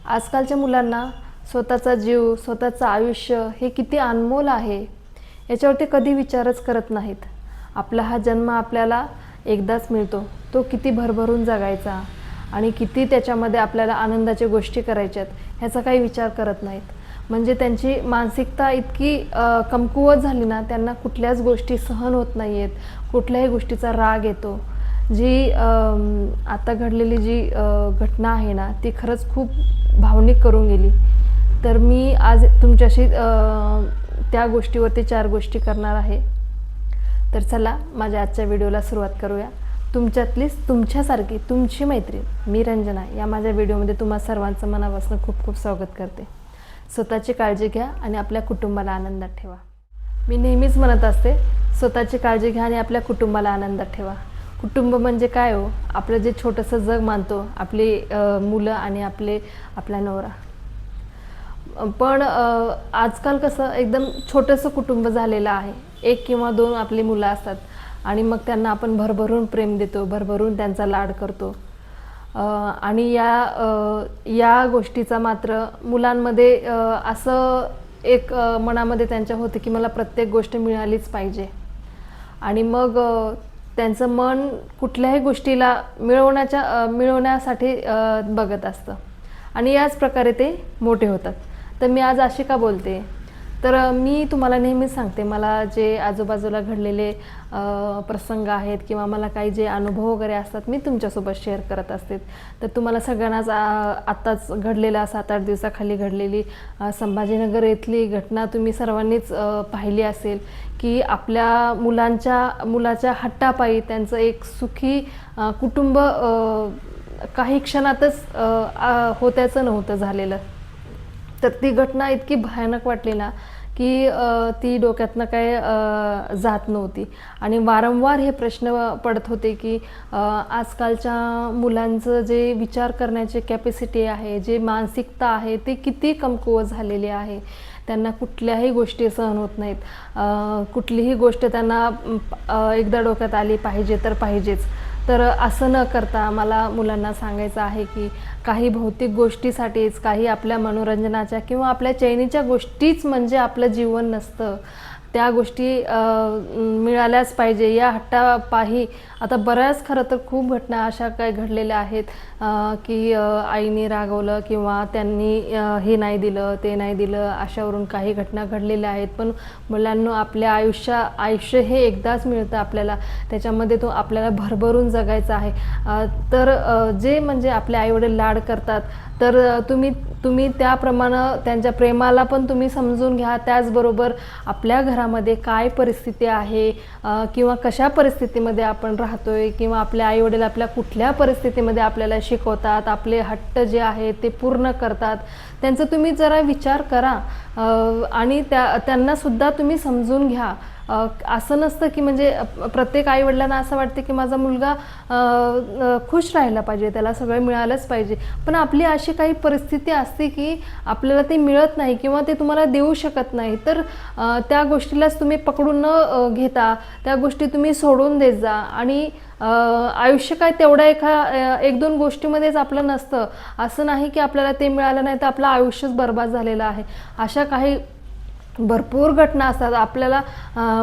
आजकालच्या मुलांना स्वतःचा जीव, स्वतःचं आयुष्य हे किती अनमोल आहे याच्यावरती कधी विचारच करत नाहीत. आपला हा जन्म आपल्याला एकदाच मिळतो, तो किती भरभरून जगायचा आणि किती त्याच्यामध्ये आपल्याला आनंदाच्या गोष्टी करायच्यात ह्याचा काही विचार करत नाहीत. म्हणजे त्यांची मानसिकता इतकी कमकुवत झाली ना, त्यांना कुठल्याच गोष्टी सहन होत नाही आहेत, कुठल्याही गोष्टीचा राग येतो. जी आता घडलेली जी घटना आहे ना, ती खरंच खूप भावनिक करून गेली. तर मी आज तुमच्याशी त्या गोष्टीवरती 4 गोष्टी करणार आहे. तर चला माझ्या आजच्या व्हिडिओला सुरुवात करूया. तुमच्यासारखी तुमची मैत्रीण मी रंजना या माझ्या व्हिडिओमध्ये तुम्हा सर्वांचं मनापासून खूप खूप स्वागत करते. स्वतःची काळजी घ्या आणि आपल्या कुटुंबाला आनंदात ठेवा. मी नेहमीच म्हणत असते, स्वतःची काळजी घ्या आणि आपल्या कुटुंबाला आनंदात ठेवा. कुटुंब म्हणजे काय हो? आपलं जे छोटंसं जग मानतो, आपली मुलं आणि आपला नवरा. पण आजकाल कसं एकदम छोटंसं कुटुंब झालेलं आहे. 1 किंवा 2 आपली मुलं असतात आणि मग त्यांना आपण भरभरून प्रेम देतो, भरभरून त्यांचा लाड करतो. आणि या गोष्टीचा मात्र मुलांमध्ये असं एक मनामध्ये त्यांच्या होतं की मला प्रत्येक गोष्ट मिळालीच पाहिजे आणि मग त्यांचं मन कुठल्याही गोष्टीला मिळवण्यासाठी बघत असतं आणि याच प्रकारे ते मोठे होतात. तर मी आज अशी का बोलते? तर मी तुम्हाला नेहमीच सांगते, मला जे आजूबाजूला घडलेले प्रसंग आहेत किंवा मला काही जे अनुभव वगैरे असतात मी तुमच्यासोबत शेअर करत असते. तर तुम्हाला सगळ्यांनाच आत्ताच घडलेला 7-8 दिवसाखाली घडलेली संभाजीनगर येथली घटना तुम्ही सर्वांनीच पाहिली असेल की आपल्या मुलाच्या हट्टापायी त्यांचं एक सुखी कुटुंब काही क्षणातच होत्याचं नव्हतं झालेलं. तर ती घटना इतकी भयानक वाटली ना की ती डोक्यातनं काय जात नव्हती आणि वारंवार हे प्रश्न पडत होते की आजकालच्या मुलांचं जे विचार करण्याची कॅपॅसिटी आहे, जे मानसिकता आहे ते किती कमकुवत झालेली आहे. त्यांना कुठल्याही गोष्टी सहन होत नाहीत. कुठलीही गोष्ट त्यांना एकदा डोक्यात आली पाहिजे तर पाहिजेच. तर असं न करता मला मुलांना सांगायचं आहे की काही भौतिक गोष्टीसाठीच, काही आपल्या मनोरंजनाच्या किंवा आपल्या चैनीच्या गोष्टीच म्हणजे आपलं जीवन नसतं. त्या गोष्टी मिळाल्याच पाहिजे या हट्टापायी. आता बऱ्याच खरं तर खूप घटना अशा काही घडलेल्या आहेत की आईने रागवलं किंवा त्यांनी हे नाही दिलं, ते नाही दिलं, अशावरून काही घटना घडलेल्या आहेत. पण मुलांना आपल्या आयुष्य हे एकदाच मिळतं आपल्याला, त्याच्यामध्ये तो आपल्याला भरभरून जगायचा आहे. तर जे म्हणजे आपले आईवडील लाड करतात तर तुम्ही त्याप्रमाणे त्यांच्या प्रेमाला पण तुम्ही समजून घ्या. त्याचबरोबर आपल्या घरामध्ये काय परिस्थिती आहे किंवा कशा परिस्थितीमध्ये आपण राहतोय किंवा आपले आईवडील आपल्या कुठल्या परिस्थितीमध्ये आपल्याला शिकवतात, आपले हट्ट जे आहे ते पूर्ण करतात, त्यांचं तुम्ही जरा विचार करा आणि त्यांनासुद्धा तुम्ही समजून घ्या. असं नसतं की म्हणजे प्रत्येक आईवडिलांना असं वाटतं की माझा मुलगा खुश राहायला पाहिजे, त्याला सगळं मिळालंच पाहिजे. पण आपली अशी काही परिस्थिती असते की आपल्याला ते मिळत नाही किंवा ते तुम्हाला देऊ शकत नाही. तर त्या गोष्टीलाच तुम्ही पकडून न घेता त्या गोष्टी तुम्ही सोडून देत जा. आणि आयुष्य काय तेवढ्या 1-2 गोष्टीमध्येच आपलं नसतं. असं नाही की आपल्याला ते मिळालं नाही तर आपलं आयुष्यच बर्बाद झालेलं आहे. अशा काही भरपूर घटना असतात. आपल्याला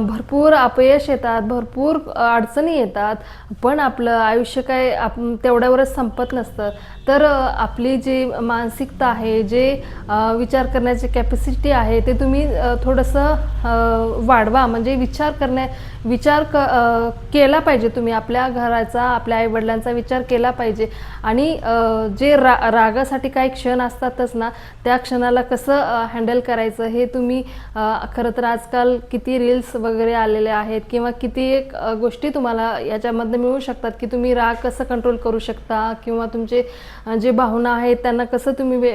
भरपूर अपयश येतात, भरपूर अडचणी येतात, पण आपलं आयुष्य काय तेवढ्यावरच संपत नसतं. तर आपली जी मानसिकता आहे, जे विचार करण्याची कॅपॅसिटी आहे ते तुम्ही थोडंसं वाढवा. म्हणजे विचार केला पाहिजे. तुम्ही आपल्या घराचा, आपल्या आईवडिलांचा विचार केला पाहिजे. आणि जे रागासाठी काही क्षण असतातच ना, त्या क्षणाला कसं हँडल करायचं हे तुम्ही खरं तर आजकाल किती रील्स वगैरे आलेले आहेत किंवा किती एक गोष्टी तुम्हाला याच्यामधनं मिळू शकतात की तुम्ही राग कसं कंट्रोल करू शकता किंवा तुमचे जे भावना आहेत त्यांना कसं तुम्ही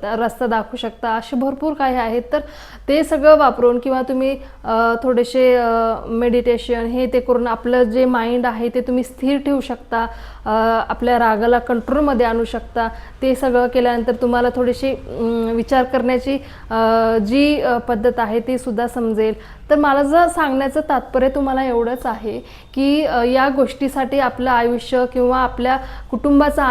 रस्ता दाखवू शकता, असे भरपूर काही आहेत. तर ते सगळं वापरून किंवा तुम्ही थोडेसे मेडिटेशन हे ते करून आपलं जे माइंड आहे ते तुम्ही स्थिर ठेवू शकता, आपल्या रागाला कंट्रोलमध्ये आणू शकता. ते सगळं केल्यानंतर तुम्हाला थोडीशी विचार करण्याची जी पद्धत आहे ती सुद्धा समजेल. तर मला जर सांगण्याचं तात्पर्य तुम्हाला एवढंच आहे की या गोष्टीसाठी आपलं आयुष्य किंवा आपल्या कुटुंबाचा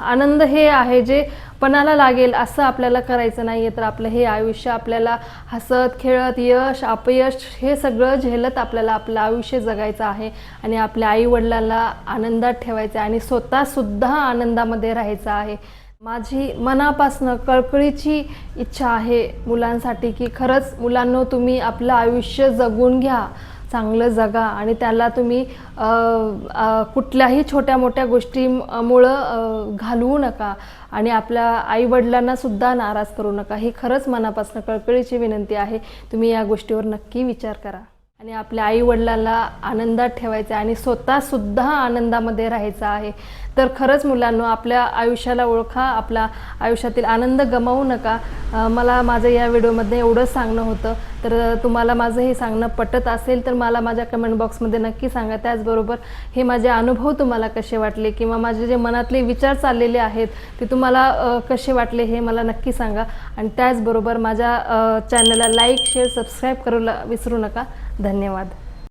आनंद हे आहे जे पणाला लागेल असं आपल्याला करायचं नाही आहे. तर आपलं हे आयुष्य आपल्याला हसत खेळत यश अपयश हे सगळं झेलत आपल्याला आपलं आयुष्य जगायचं आहे आणि आपल्या आईवडिलांना आनंदात ठेवायचं आहे आणि स्वतःसुद्धा आनंदामध्ये राहायचं आहे. माझी मनापासनं कळकळीची इच्छा आहे मुलांसाठी की खरंच मुलांनो, तुम्ही आपलं आयुष्य जगून घ्या, चांगलं जगा आणि त्याला तुम्ही कुठल्याही छोट्या मोठ्या गोष्टीमुळं घालवू नका आणि आपल्या आईवडिलांना सुद्धा नाराज करू नका. ही खरंच मनापासून कळकळीची विनंती आहे. तुम्ही या गोष्टीवर नक्की विचार करा आणि आपल्या आईवडिलांना आनंदात ठेवायचं आहे आणि स्वतःसुद्धा आनंदामध्ये राहायचं आहे. तर खरंच मुलांनो, आपल्या आयुष्याला ओळखा, आपल्या आयुष्यातील आनंद गमावू नका. मला माझं या व्हिडिओमध्ये एवढंच सांगणं होतं. तर तुम्हाला माझं हे सांगणं पटत असेल तर मला माझ्या कमेंट बॉक्समध्ये नक्की सांगा. त्याचबरोबर हे माझे अनुभव तुम्हाला कसे वाटले किंवा माझे जे मनातले विचार चाललेले आहेत ते तुम्हाला कसे वाटले हे मला नक्की सांगा. आणि त्याचबरोबर माझ्या चॅनलला लाईक शेअर सबस्क्राईब करायला विसरू नका. धन्यवाद.